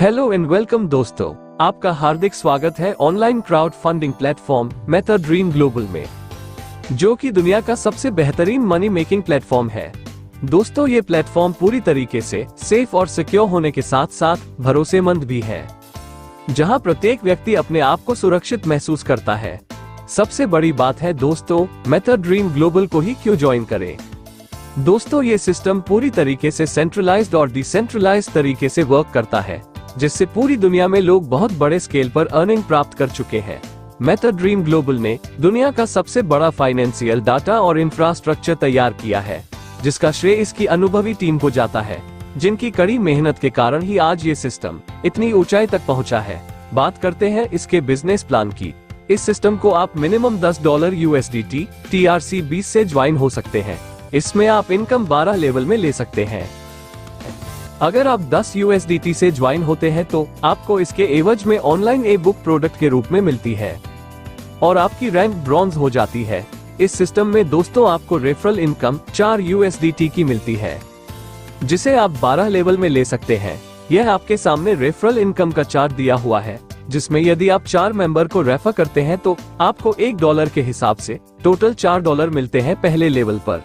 Hello and welcome दोस्तों, आपका हार्दिक स्वागत है online crowd funding platform Meta dream global में, जो कि दुनिया का सबसे बेहतरीन मनी मेकिंग प्लेटफॉर्म है। दोस्तों, ये प्लेटफॉर्म पूरी तरीके से सेफ और सिक्योर होने के साथ साथ भरोसेमंद भी है, जहां प्रत्येक व्यक्ति अपने आप को सुरक्षित महसूस करता है। सबसे बड़ी बात है दोस्तों, मेटा ड्रीम ग्लोबल को ही क्यों ज्वाइन करें। दोस्तों, ये सिस्टम पूरी तरीके से सेंट्रलाइज्ड और डिसेंट्रलाइज्ड तरीके से वर्क करता है, जिससे पूरी दुनिया में लोग बहुत बड़े स्केल पर अर्निंग प्राप्त कर चुके हैं। मेटा ड्रीम ग्लोबल ने दुनिया का सबसे बड़ा फाइनेंशियल डाटा और इंफ्रास्ट्रक्चर तैयार किया है, जिसका श्रेय इसकी अनुभवी टीम को जाता है, जिनकी कड़ी मेहनत के कारण ही आज ये सिस्टम इतनी ऊंचाई तक पहुंचा है। बात करते हैं इसके बिजनेस प्लान की। इस सिस्टम को आप मिनिमम $10 USDT TRC20 से ज्वाइन हो सकते हैं। इसमें आप इनकम 12 लेवल में ले सकते हैं। अगर आप 10 USDT से ज्वाइन होते हैं तो आपको इसके एवज में ऑनलाइन ई बुक प्रोडक्ट के रूप में मिलती है और आपकी रैंक ब्रॉन्ज हो जाती है। इस सिस्टम में दोस्तों आपको रेफरल इनकम 4 USDT की मिलती है, जिसे आप 12 लेवल में ले सकते हैं। यह आपके सामने रेफरल इनकम का चार्ट दिया हुआ है, जिसमें यदि आप 4 मेंबर को रेफर करते हैं तो आपको $1 के हिसाब से टोटल $4 मिलते हैं पहले लेवल पर।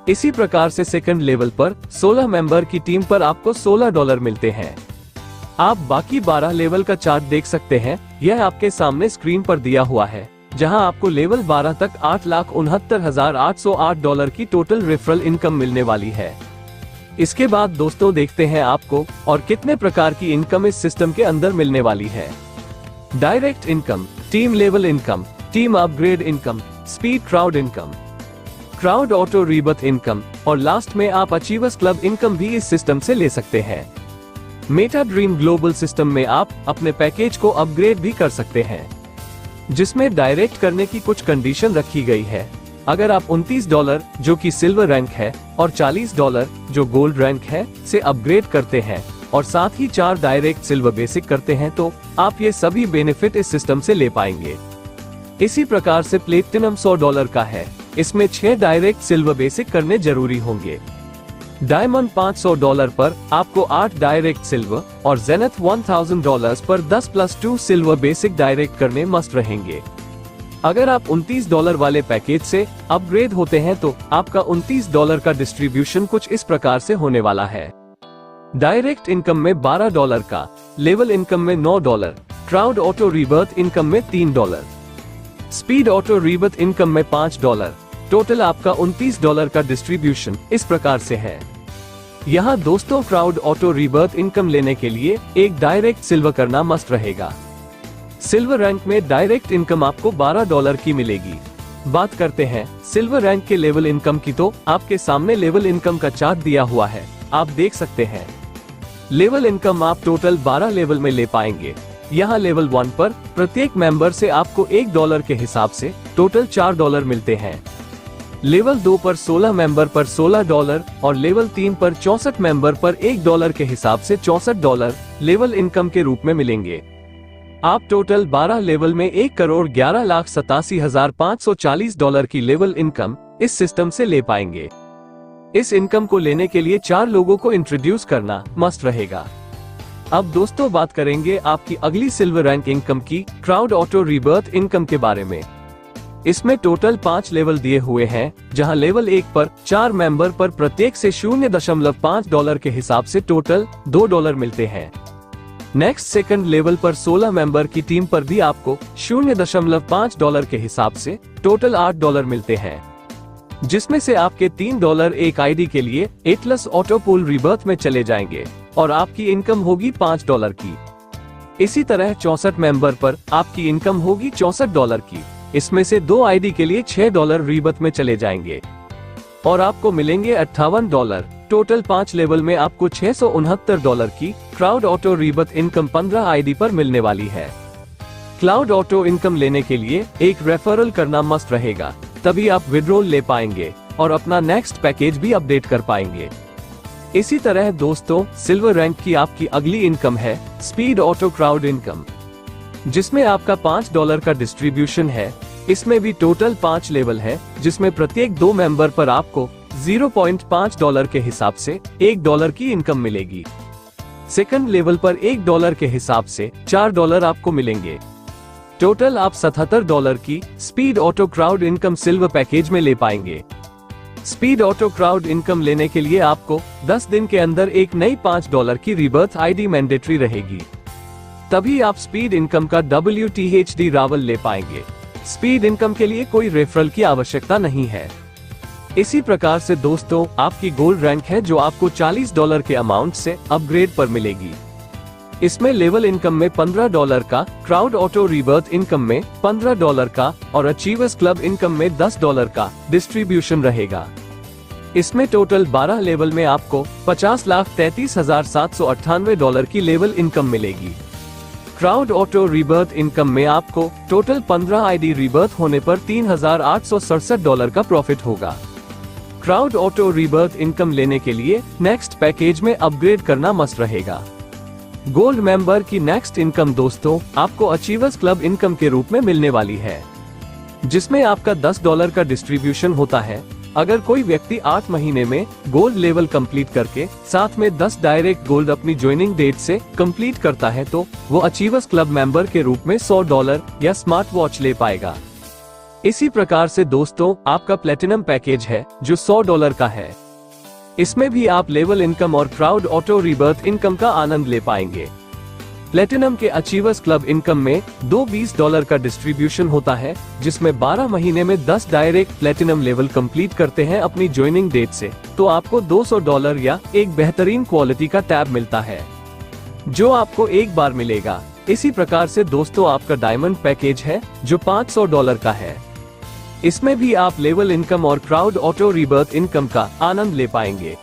इसी प्रकार से सेकंड लेवल पर 16 मेंबर की टीम पर आपको $16 मिलते हैं। आप बाकी 12 लेवल का चार्ट देख सकते हैं, यह आपके सामने स्क्रीन पर दिया हुआ है, जहां आपको लेवल 12 तक $8,69,808 की टोटल रेफरल इनकम मिलने वाली है। इसके बाद दोस्तों देखते हैं आपको और कितने प्रकार की इनकम इस सिस्टम के अंदर मिलने वाली है। Direct income, team level income, team upgrade income, speed crowd income, crowd auto rebirth income और लास्ट में आप अचीवर्स क्लब इनकम भी इस सिस्टम से ले सकते हैं। मेटा ड्रीम ग्लोबल सिस्टम में आप अपने पैकेज को अपग्रेड भी कर सकते हैं, जिसमें डायरेक्ट करने की कुछ कंडीशन रखी गई है। अगर आप $29 जो कि सिल्वर रैंक है और $40 जो गोल्ड रैंक है से अपग्रेड करते हैं और साथ ही 4 डायरेक्ट सिल्वर बेसिक करते हैं तो आप ये सभी बेनिफिट इस सिस्टम से ले पाएंगे। इसी प्रकार से प्लेटिनम $100 का है, इसमें 6 डायरेक्ट सिल्वर बेसिक करने जरूरी होंगे। डायमंड $500 पर आपको 8 डायरेक्ट सिल्वर और जेनेथ $1000 पर 10+2 सिल्वर बेसिक डायरेक्ट करने मस्ट रहेंगे। अगर आप $29 वाले पैकेज से अपग्रेड होते हैं तो आपका $29 का डिस्ट्रीब्यूशन कुछ इस प्रकार से होने वाला है। डायरेक्ट इनकम में $12 का, लेवल इनकम में $9, क्राउड ऑटो रीबर्थ इनकम में $3, स्पीड ऑटो रीबर्थ इनकम में $5। टोटल आपका $29 का डिस्ट्रीब्यूशन इस प्रकार से है। यहाँ दोस्तों क्राउड ऑटो रीबर्थ इनकम लेने के लिए एक डायरेक्ट सिल्वर करना मस्ट रहेगा। सिल्वर रैंक में डायरेक्ट इनकम आपको $12 की मिलेगी। बात करते हैं सिल्वर रैंक के लेवल इनकम की, तो आपके सामने लेवल इनकम का चार्ट दिया हुआ है, आप देख सकते हैं। लेवल इनकम आप टोटल 12 लेवल में ले पाएंगे। यहाँ लेवल 1 पर प्रत्येक मेंबर से आपको $1 के हिसाब से टोटल $4 मिलते हैं। लेवल 2 पर 16 मेंबर पर $16 और लेवल 3 पर 64 मेंबर पर $1 के हिसाब से $64 लेवल इनकम के रूप में मिलेंगे। आप टोटल 12 लेवल में $1,11,87,540 की लेवल इनकम इस सिस्टम से ले पाएंगे। इस इनकम को लेने के लिए 4 लोगों को इंट्रोड्यूस करना मस्ट रहेगा। अब दोस्तों बात करेंगे आपकी अगली सिल्वर रैंक इनकम की, क्राउड ऑटो रीबर्थ इनकम के बारे में। इसमें टोटल 5 लेवल दिए हुए हैं, जहां लेवल 1 पर 4 मेंबर पर प्रत्येक से $0.5 के हिसाब से टोटल $2 मिलते हैं। नेक्स्ट सेकंड लेवल पर 16 मेंबर की टीम पर भी आपको $0.5 के हिसाब से टोटल $8 मिलते हैं, जिसमें से आपके $3 एक आईडी के लिए एटलस ऑटो पूल रीबर्थ में चले जाएंगे और आपकी इनकम होगी $5 की। इसी तरह 64 मेंबर पर आपकी इनकम होगी $64 की। इसमें से 2 आईडी के लिए $6 रीबर्थ में चले जाएंगे और आपको मिलेंगे $58। टोटल 5 लेवल में आपको $669 की crowd auto rebirth income 15 ID पर मिलने वाली है। क्लाउड ऑटो इनकम लेने के लिए एक रेफरल करना मस्ट रहेगा, तभी आप विड्रॉल ले पाएंगे और अपना नेक्स्ट पैकेज भी अपडेट कर पाएंगे। इसी तरह दोस्तों सिल्वर रैंक की आपकी अगली इनकम है स्पीड ऑटो क्राउड इनकम, जिसमें आपका $5 का डिस्ट्रीब्यूशन है। इसमें भी टोटल 5 लेवल है, जिसमें प्रत्येक 2 मेंबर पर आपको $0.5 के हिसाब से $1 की इनकम मिलेगी। सेकंड लेवल पर $1 के हिसाब से $4 आपको मिलेंगे। टोटल आप $77 की speed auto crowd income silver package में ले पाएंगे। स्पीड ऑटो क्राउड इनकम लेने के लिए आपको 10 दिन के अंदर एक नई $5 की रीबर्थ आईडी मैंडेटरी रहेगी, तभी आप स्पीड इनकम का WTHD रावल ले पाएंगे। स्पीड इनकम के लिए कोई रेफरल की आवश्यकता नहीं है। इसी प्रकार से दोस्तों आपकी गोल्ड रैंक है जो आपको $40 के अमाउंट से अपग्रेड पर मिलेगी। इसमें लेवल इनकम में $15 का, क्राउड ऑटो रीबर्थ इनकम में $15 का और अचीवर्स क्लब इनकम में $10 का डिस्ट्रीब्यूशन रहेगा। इसमें टोटल 12 लेवल में आपको $50,33,798 की लेवल इनकम मिलेगी। क्राउड ऑटो रीबर्थ इनकम में आपको टोटल 15 आईडी रीबर्थ होने पर $3,867 का प्रॉफिट होगा। क्राउड ऑटो रीबर्थ इनकम लेने के लिए नेक्स्ट पैकेज में अपग्रेड करना मस्ट रहेगा। गोल्ड मेंबर की नेक्स्ट इनकम दोस्तों आपको अचीवर्स क्लब इनकम के रूप में मिलने वाली है, जिसमें आपका $10 का डिस्ट्रीब्यूशन होता है। अगर कोई व्यक्ति 8 महीने में गोल्ड लेवल कंप्लीट करके साथ में 10 डायरेक्ट गोल्ड अपनी ज्वाइनिंग डेट से कंप्लीट करता है तो वो अचीवर्स क्लब मेंबर के रूप में $100 या स्मार्ट वॉच ले पाएगा। इसी प्रकार से दोस्तों आपका प्लेटिनम पैकेज है जो $100 का है। इसमें भी आप लेवल इनकम और क्राउड ऑटो रीबर्थ इनकम का आनंद ले पाएंगे। प्लेटिनम के अचीवर्स क्लब इनकम में $20 का डिस्ट्रीब्यूशन होता है, जिसमें 12 महीने में 10 डायरेक्ट प्लेटिनम लेवल कंप्लीट करते हैं अपनी ज्वाइनिंग डेट से, तो आपको $200 या एक बेहतरीन क्वालिटी का टैब मिलता है, जो आपको एक बार मिलेगा। इसी प्रकार से दोस्तों आपका डायमंड पैकेज है जो $500 का है। इसमें भी आप लेवल इनकम और क्राउड ऑटो रीबर्थ इनकम का आनंद ले पाएंगे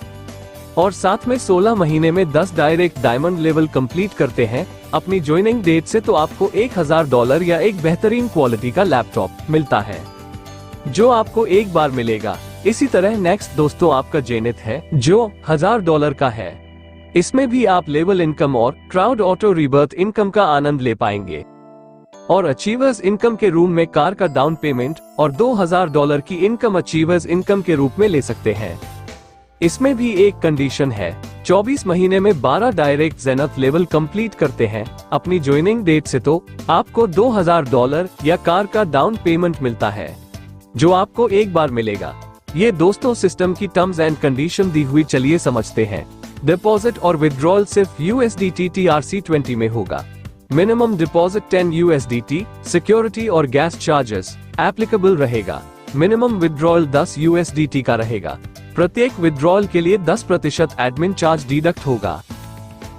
और साथ में 16 महीने में 10 डायरेक्ट डायमंड लेवल कंप्लीट करते हैं अपनी ज्वाइनिंग डेट से, तो आपको $1000 या एक बेहतरीन क्वालिटी का लैपटॉप मिलता है, जो आपको एक बार मिलेगा। इसी तरह नेक्स्ट दोस्तों आपका जेनिथ है जो $1000 का है। इसमें भी आप लेवल इनकम और क्राउड ऑटो रीबर्थ इनकम का आनंद ले पाएंगे और अचीवर्स इनकम के रूप में कार का डाउन पेमेंट और $2000 की इनकम अचीवर्स इनकम के रूप में ले सकते हैं। इसमें भी एक कंडीशन है, 24 महीने में 12 डायरेक्ट जेनथ लेवल कंप्लीट करते हैं अपनी ज्वाइनिंग डेट से, तो आपको $2000 या कार का डाउन पेमेंट मिलता है, जो आपको एक बार मिलेगा। ये दोस्तों सिस्टम की टर्म्स एंड कंडीशन दी हुई, चलिए समझते हैं। डिपॉजिट और विड्रॉल सिर्फ USDT TRC20 में होगा। मिनिमम डिपॉजिट 10 USDT, सिक्योरिटी और गैस चार्जेस एप्लीकेबल रहेगा। मिनिमम विड्रॉल 10 USDT का रहेगा। प्रत्येक विड्रॉल के लिए 10% एडमिन चार्ज डिडक्ट होगा।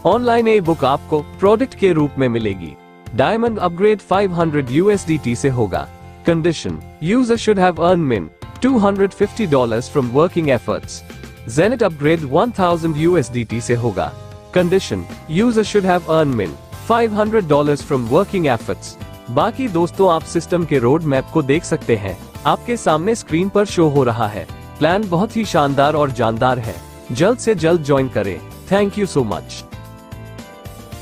ऑनलाइन ई बुक आपको प्रोडक्ट के रूप में मिलेगी। डायमंड अपग्रेड 500 USDT से होगा। Condition, user should have earn मिन $250 from working efforts. Zenith upgrade 1000 USDT से होगा। Condition, user should have earn मिन $500 फ्रॉम वर्किंग एफर्ट्स। बाकी दोस्तों आप सिस्टम के रोड मैप को देख सकते हैं, आपके सामने स्क्रीन पर शो हो रहा है। प्लान बहुत ही शानदार और जानदार है, जल्द से जल्द ज्वाइन करें। Thank you so much.